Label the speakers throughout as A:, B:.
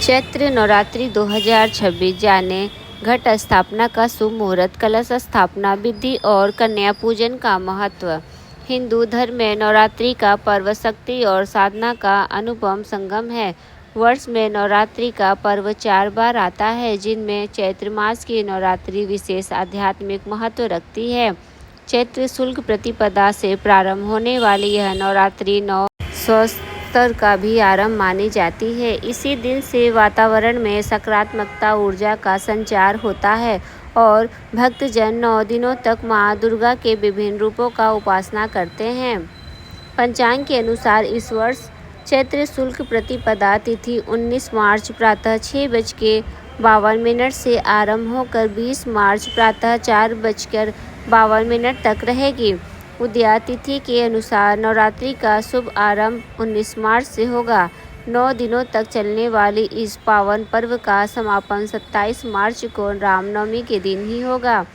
A: चैत्र नवरात्रि 2026 जाने घट स्थापना का शुभ मुहूर्त, कलश स्थापना विधि और कन्या पूजन का महत्व। हिंदू धर्म में नवरात्रि का पर्व शक्ति और साधना का अनुपम संगम है। वर्ष में नवरात्रि का पर्व 4 बार आता है, जिनमें चैत्र मास की नवरात्रि विशेष आध्यात्मिक महत्व रखती है। चैत्र शुक्ल प्रतिपदा से प्रारंभ होने वाली यह नवरात्रि 9 स्तर का भी आरंभ मानी जाती है। इसी दिन से वातावरण में सकारात्मकता ऊर्जा का संचार होता है और भक्तजन 9 दिनों तक माँ दुर्गा के विभिन्न रूपों का उपासना करते हैं। पंचांग के अनुसार इस वर्ष चैत्र शुक्ल प्रतिपदा तिथि 19 मार्च प्रातः 6:52 से आरंभ होकर 20 मार्च प्रातः 4:52 तक रहेगी। उदया तिथि के अनुसार नवरात्रि का शुभ आरंभ 19 मार्च से होगा। 9 दिनों तक चलने वाली इस पावन पर्व का समापन 27 मार्च को रामनवमी के दिन ही होगा।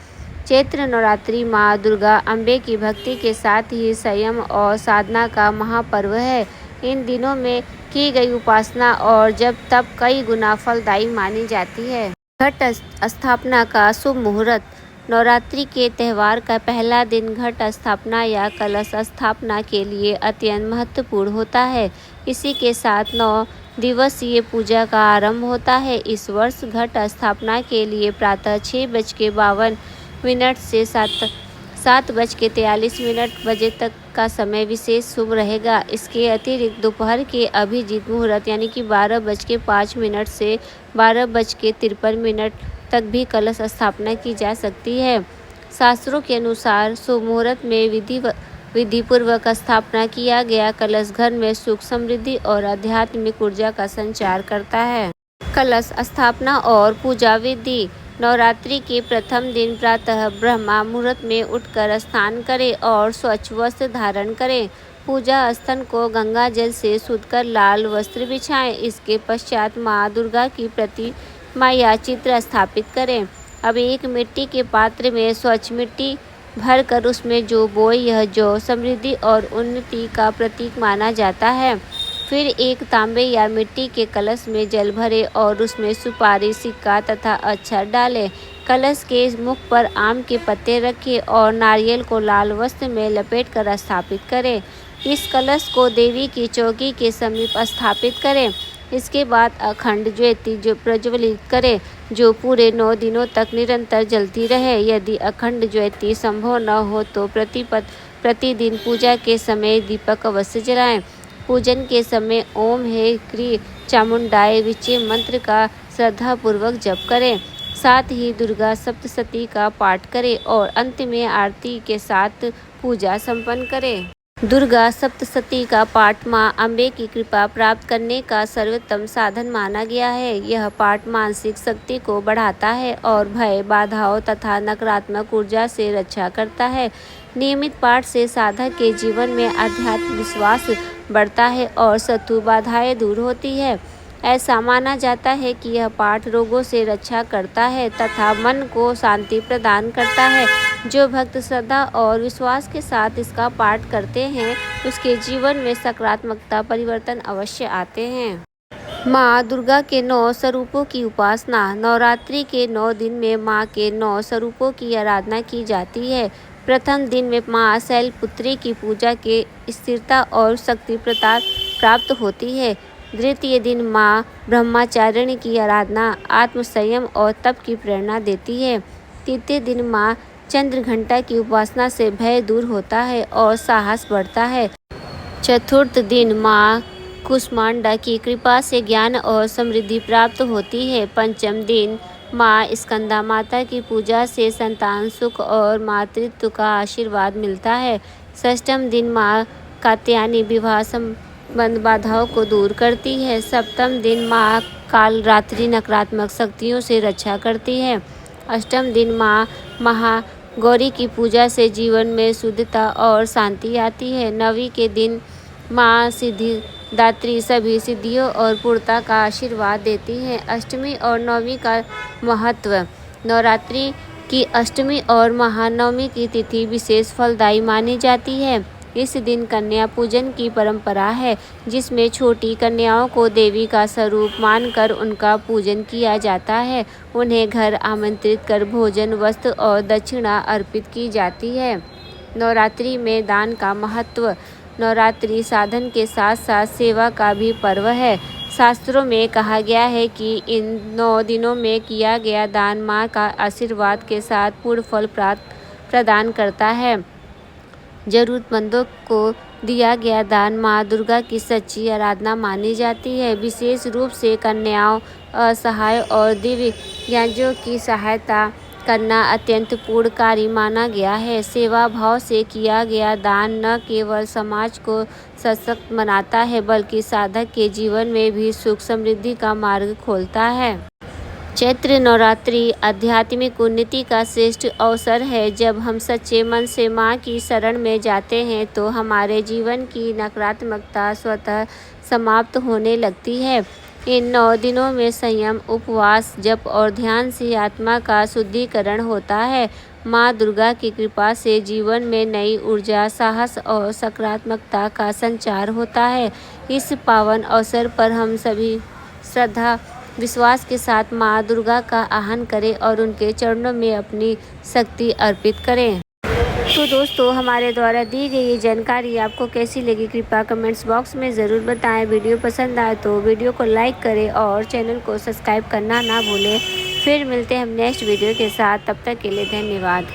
A: चैत्र नवरात्रि माँ दुर्गा अम्बे की भक्ति के साथ ही संयम और साधना का महापर्व है। इन दिनों में की गई उपासना और जप तप कई गुना फलदायी मानी जाती है। घट स्थापना का शुभ मुहूर्त। नवरात्रि के त्यौहार का पहला दिन घट स्थापना या कलश स्थापना के लिए अत्यंत महत्वपूर्ण होता है। इसी के साथ 9 दिवसीय पूजा का आरंभ होता है। इस वर्ष घट स्थापना के लिए प्रातः 6:52 से 7:43 बजे तक का समय विशेष शुभ रहेगा। इसके अतिरिक्त दोपहर के अभिजीत मुहूर्त यानी कि 12:05 से 12:53 तक भी कलश स्थापना की जा सकती है। शास्त्रों के अनुसार शुभ मुहूर्त में विधिपूर्वक स्थापना किया गया कलश घर में सुख समृद्धि और आध्यात्मिक ऊर्जा का संचार करता है। कलश स्थापना और पूजा विधि। नवरात्रि के प्रथम दिन प्रातः ब्रह्मा मुहूर्त में उठकर स्नान करें और स्वच्छ वस्त्र धारण करें। पूजा स्थल को गंगा जल से शुद्ध कर लाल वस्त्र बिछाएं। इसके पश्चात माँ दुर्गा की प्रतिमा या चित्र स्थापित करें। अब एक मिट्टी के पात्र में स्वच्छ मिट्टी भरकर उसमें जौ बोए। यह जौ समृद्धि और उन्नति का प्रतीक माना जाता है। फिर एक तांबे या मिट्टी के कलश में जल भरें और उसमें सुपारी, सिक्का तथा अक्षत डालें। कलश के मुख पर आम के पत्ते रखें और नारियल को लाल वस्त्र में लपेटकर स्थापित करें। इस कलश को देवी की चौकी के समीप स्थापित करें। इसके बाद अखंड ज्योति जो प्रज्वलित करें, जो पूरे 9 दिनों तक निरंतर जलती रहे। यदि अखंड ज्योति संभव न हो तो प्रतिदिन पूजा के समय दीपक अवश्य जलाएं। पूजन के समय ओम हे क्री चामुंडाय विचे मंत्र का श्रद्धापूर्वक जप करें। साथ ही दुर्गा सप्तशती का पाठ करें और अंत में आरती के साथ पूजा संपन्न करें। दुर्गा सप्तशती का पाठ माँ अम्बे की कृपा प्राप्त करने का सर्वोत्तम साधन माना गया है। यह पाठ मानसिक शक्ति को बढ़ाता है और भय, बाधाओं तथा नकारात्मक ऊर्जा से रक्षा करता है। नियमित पाठ से साधक के जीवन में आध्यात्मिक विश्वास बढ़ता है और शत्रु बाधाएं दूर होती है। ऐसा माना जाता है कि यह पाठ रोगों से रक्षा करता है तथा मन को शांति प्रदान करता है। जो भक्त श्रद्धा और विश्वास के साथ इसका पाठ करते हैं, उसके जीवन में सकारात्मकता परिवर्तन अवश्य आते हैं। माँ दुर्गा के 9 स्वरूपों की उपासना। नवरात्रि के 9 दिन में माँ के 9 स्वरूपों की आराधना की जाती है। प्रथम दिन में माँ शैलपुत्री की पूजा के स्थिरता और शक्ति प्राप्त होती है। द्वितीय दिन माँ ब्रह्मचारिणी की आराधना आत्मसंयम और तप की प्रेरणा देती है। तृतीय दिन माँ चंद्रघंटा की उपासना से भय दूर होता है और साहस बढ़ता है। चतुर्थ दिन माँ कुष्मांडा की कृपा से ज्ञान और समृद्धि प्राप्त होती है। पंचम दिन माँ स्कंदा माता की पूजा से संतान सुख और मातृत्व का आशीर्वाद मिलता है। षष्ठम दिन माँ कात्यायनी विवाह संबंध बाधाओं को दूर करती है। सप्तम दिन माँ कालरात्रि नकारात्मक शक्तियों से रक्षा करती है। अष्टम दिन माँ महागौरी की पूजा से जीवन में शुद्धता और शांति आती है। नवमी के दिन माँ सिद्धिदात्री सभी सिद्धियों और पूर्णता का आशीर्वाद देती हैं। अष्टमी और नवमी का महत्व। नवरात्रि की अष्टमी और महानवमी की तिथि विशेष फलदायी मानी जाती है। इस दिन कन्या पूजन की परंपरा है, जिसमें छोटी कन्याओं को देवी का स्वरूप मानकर उनका पूजन किया जाता है। उन्हें घर आमंत्रित कर भोजन, वस्त्र और दक्षिणा अर्पित की जाती है। नवरात्रि में दान का महत्व। नवरात्रि साधन के साथ साथ सेवा का भी पर्व है। शास्त्रों में कहा गया है कि इन 9 दिनों में किया गया दान माँ का आशीर्वाद के साथ पूर्ण फल प्रदान करता है। जरूरतमंदों को दिया गया दान माँ दुर्गा की सच्ची आराधना मानी जाती है। विशेष रूप से कन्याओं, असहाय और दिव्यांगों की सहायता करना अत्यंत पुण्य कार्य माना गया है। सेवा भाव से किया गया दान न केवल समाज को सशक्त बनाता है, बल्कि साधक के जीवन में भी सुख समृद्धि का मार्ग खोलता है। चैत्र नवरात्रि आध्यात्मिक उन्नति का श्रेष्ठ अवसर है। जब हम सच्चे मन से माँ की शरण में जाते हैं तो हमारे जीवन की नकारात्मकता स्वतः समाप्त होने लगती है। इन 9 दिनों में संयम, उपवास, जप और ध्यान से आत्मा का शुद्धिकरण होता है। माँ दुर्गा की कृपा से जीवन में नई ऊर्जा, साहस और सकारात्मकता का संचार होता है। इस पावन अवसर पर हम सभी श्रद्धा विश्वास के साथ माँ दुर्गा का आह्वान करें और उनके चरणों में अपनी शक्ति अर्पित करें। तो दोस्तों, हमारे द्वारा दी गई ये जानकारी आपको कैसी लगी, कृपया कमेंट्स बॉक्स में ज़रूर बताएं। वीडियो पसंद आए तो वीडियो को लाइक करें और चैनल को सब्सक्राइब करना ना भूलें। फिर मिलते हैं हम नेक्स्ट वीडियो के साथ, तब तक के लिए धन्यवाद।